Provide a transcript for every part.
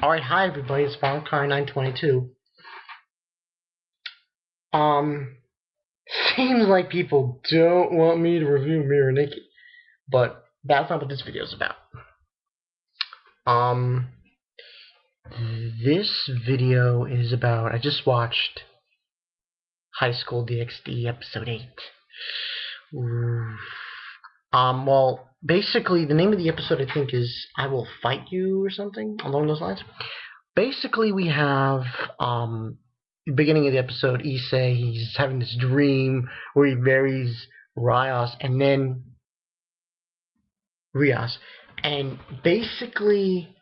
Alright, hi everybody, it's Valentine922. Um, Seems like people don't want me to review Mirror Nikki, but that's not what this video is about. Um, this video is about, I just watched High School DxD episode 8. Well, basically the name of the episode I think is I Will Fight You or something along those lines. Basically we have, beginning of the episode, Issei, he's having this dream where he marries Rias and then Rias, and basically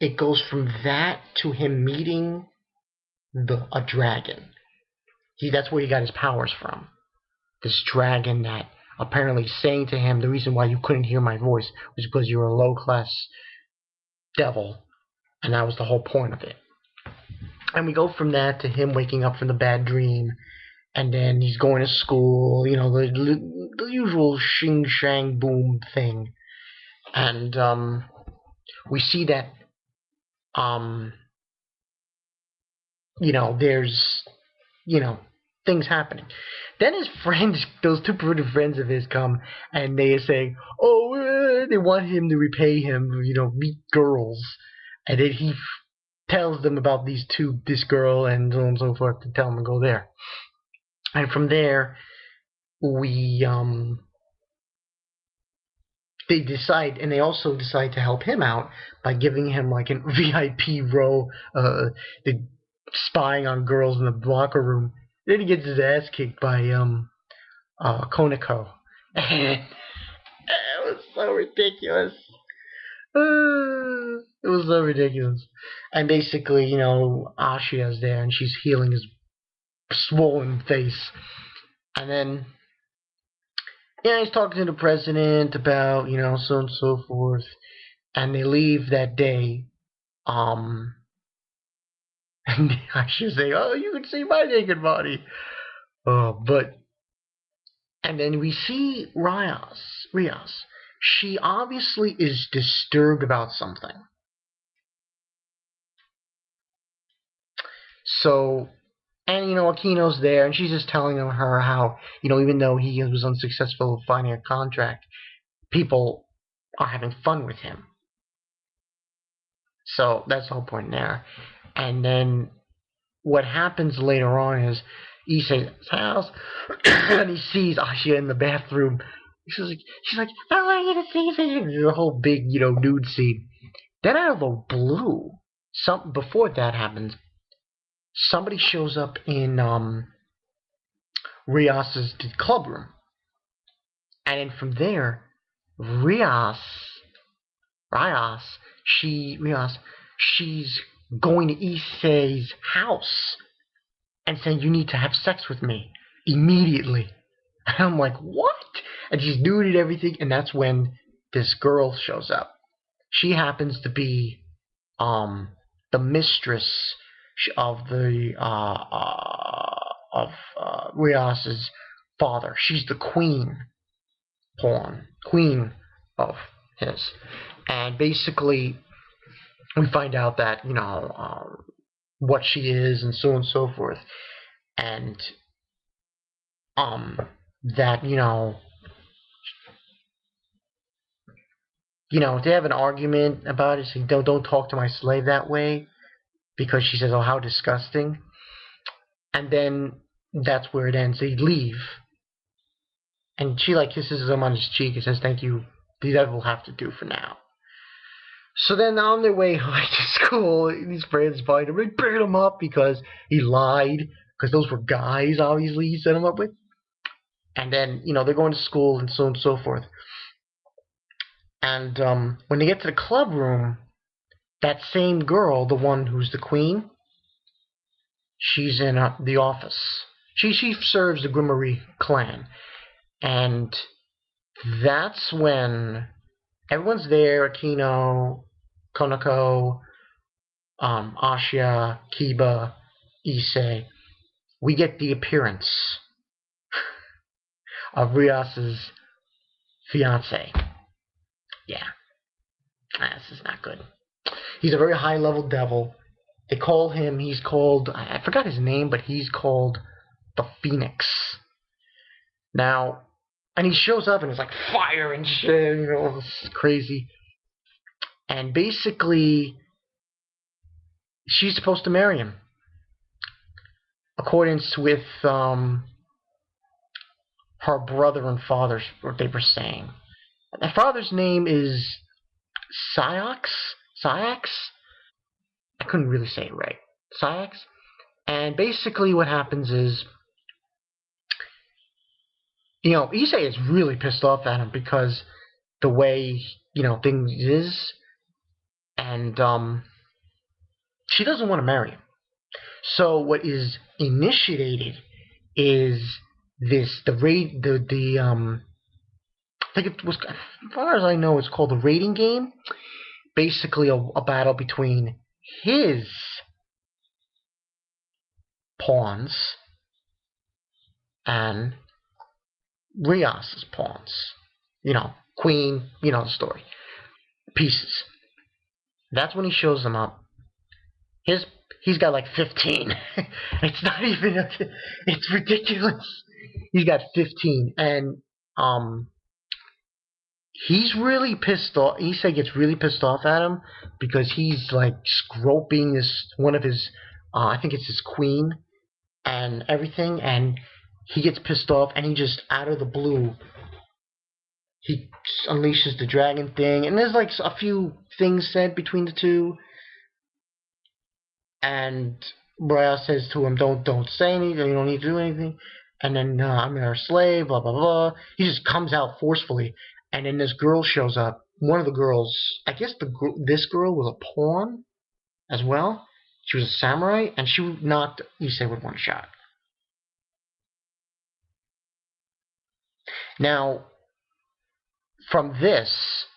it goes from that to him meeting a dragon. That's where he got his powers from. This dragon that apparently saying to him the reason why you couldn't hear my voice was because you're a low class devil, and that was the whole point of it. And we go from that to him waking up from the bad dream, and then he's going to school, the usual shing shang boom thing. And we see that there's things happening. Then his friends, those two pretty friends of his, come and they say, oh, they want him to repay him, meet girls, and then he tells them about this girl, and so on and so forth, to tell them to go there. And from there, we they decide, and they also decide to help him out by giving him like a VIP row, the spying on girls in the locker room. Then he gets his ass kicked by Konako. And it was so ridiculous. It was so ridiculous. And basically, Ashia's there, and she's healing his swollen face. And then, he's talking to the president about, so and so forth. And they leave that day. And I should say, oh, you can see my naked body. And then we see Rias. She obviously is disturbed about something. So, and Aquino's there, and she's just telling her how, even though he was unsuccessful finding a contract, people are having fun with him. So that's the whole point there. And then what happens later on is Issei's house, and he sees Ashia in the bathroom. She's like, I want you to see this. There's a whole big, nude scene. Then out of the blue, before that happens, somebody shows up in Rias's club room, and then from there, Rias, she's going to Issei's house and saying, you need to have sex with me immediately. And I'm like, what? And she's nude and everything, and that's when this girl shows up. She happens to be the mistress of Rias's father. She's the queen of his. And basically, we find out that, what she is and so on and so forth. And, that, they have an argument about it. So don't talk to my slave that way, because she says, oh, how disgusting. And then that's where it ends. They leave, and she kisses him on his cheek and says, thank you, that will have to do for now. So then on their way to school, these friends find him, they bring him up because he lied, because those were guys, obviously, he set him up with. And then, they're going to school and so on and so forth. And when they get to the club room, that same girl, the one who's the queen, she's in the office. She serves the Grimmery clan. And that's when everyone's there, Aquino, Konako, Ashia, Kiba, Issei. We get the appearance of Rias's fiance. Yeah, this is not good. He's a very high level devil. They call him. He's called. I forgot his name, but he's called the Phoenix. Now, and he shows up and it's like fire and shit. It's crazy. And basically, she's supposed to marry him, accordance with her brother and father's what they were saying. Her father's name is Syax. Syax. I couldn't really say it right. Syax. And basically, what happens is, Issei is really pissed off at him because the way things is, and she doesn't want to marry him. So what is initiated is the raid the I think it was, as far as I know, it's called the raiding game. Basically, a battle between his pawns and Rias's pawns. Queen. The story. Pieces. That's when he shows them up. He's got like 15. It's not even. It's ridiculous. He's got 15, and he's really pissed off. Issei gets really pissed off at him because he's like groping one of his, I think it's his queen and everything, and he gets pissed off and he just out of the blue he unleashes the dragon thing, and there's like a few things said between the two, and Briar says to him, "Don't say anything. You don't need to do anything." And then I'm your slave. Blah blah blah. He just comes out forcefully. And then this girl shows up. One of the girls, I guess this girl was a pawn as well. She was a samurai, and she knocked Issei with one shot. Now, from this,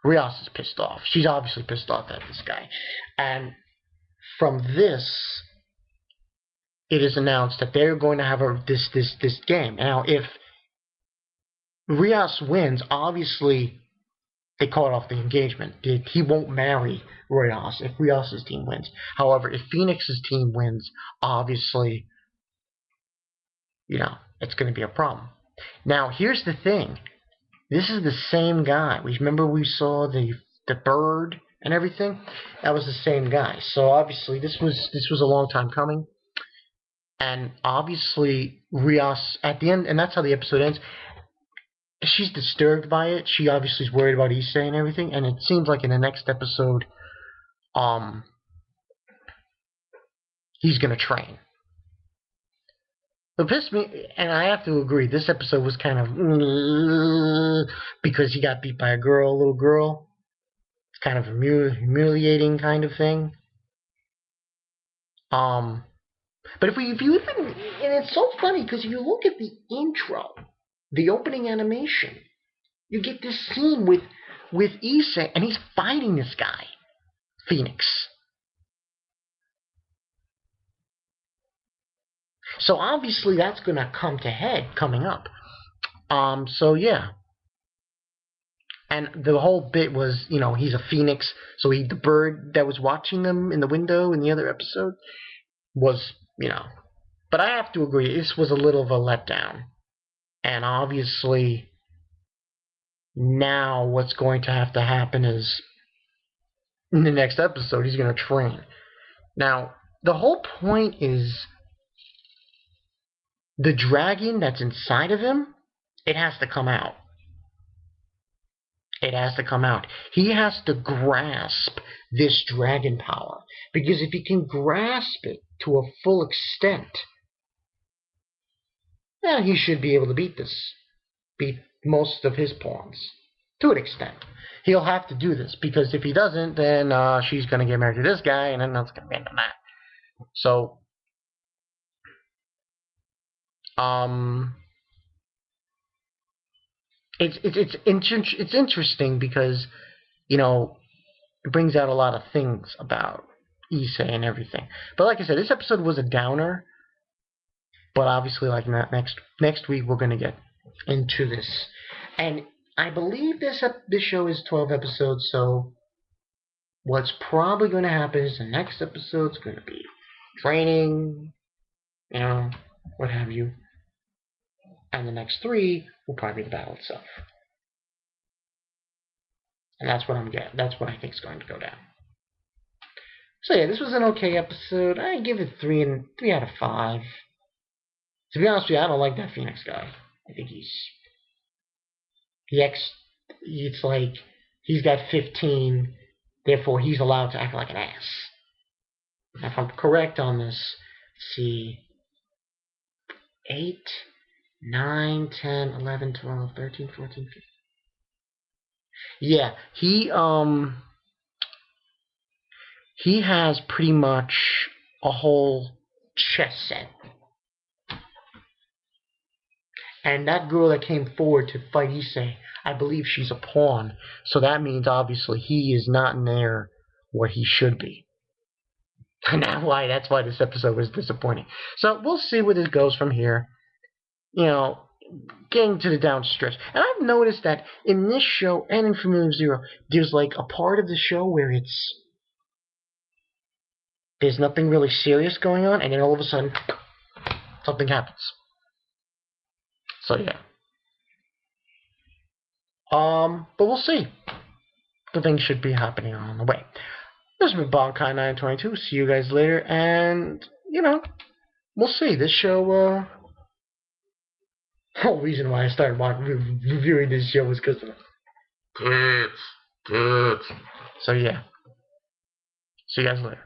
Rias is pissed off. She's obviously pissed off at this guy. And from this, it is announced that they're going to have this game. Now, if Rias wins, obviously they call it off the engagement. He won't marry Rias if Rias's team wins. However, if Phoenix's team wins, obviously, it's going to be a problem. Now, here's the thing. This is the same guy. Remember we saw the bird and everything? That was the same guy. So obviously this was a long time coming. And obviously Rias at the end, and that's how the episode ends. She's disturbed by it. She obviously is worried about Issei and everything. And it seems like in the next episode, he's gonna train. What pissed me, and I have to agree, this episode was kind of because he got beat by a little girl. It's kind of a humiliating kind of thing. But if you even, and it's so funny because if you look at the intro, the opening animation, you get this scene with Issei, and he's fighting this guy, Phoenix. So obviously that's going to come to head coming up. So yeah. And the whole bit was, he's a phoenix. So the bird that was watching them in the window in the other episode was, But I have to agree, this was a little of a letdown. And obviously, now what's going to have to happen is, in the next episode, he's going to train. Now, the whole point is, the dragon that's inside of him, it has to come out. It has to come out. He has to grasp this dragon power. Because if he can grasp it to a full extent, then he should be able to beat most of his pawns. To an extent. He'll have to do this. Because if he doesn't, then she's going to get married to this guy, and then that's going to be end of that. So, it's interesting because it brings out a lot of things about Issei and everything. But like I said, this episode was a downer. But obviously, like next week, we're gonna get into this, and I believe this show is 12 episodes. So what's probably going to happen is the next episode's going to be training, you know, what have you. And the next 3 will probably be the battle itself. And that's what I'm getting. That's what I think is going to go down. So yeah, this was an okay episode. I give it 3 out of 5. To be honest with you, I don't like that Phoenix guy. I think it's like he's got 15, therefore he's allowed to act like an ass. Now, if I'm correct on this, let's see, 8, 9, 10, 11, 12, 13, 14, 15. Yeah, he has pretty much a whole chess set. And that girl that came forward to fight Issei, I believe she's a pawn. So that means obviously he is not near where he should be. And that's why this episode was disappointing. So we'll see where this goes from here. You know, getting to the down stretch. And I've noticed that in this show and in Familiar Zero, there's like a part of the show where there's nothing really serious going on, and then all of a sudden, something happens. So yeah. But we'll see. The things should be happening on the way. This has been Bonkai922. See you guys later, and you know, we'll see. This show, the whole reason why I started reviewing this show was because of tits. So yeah. See you guys later.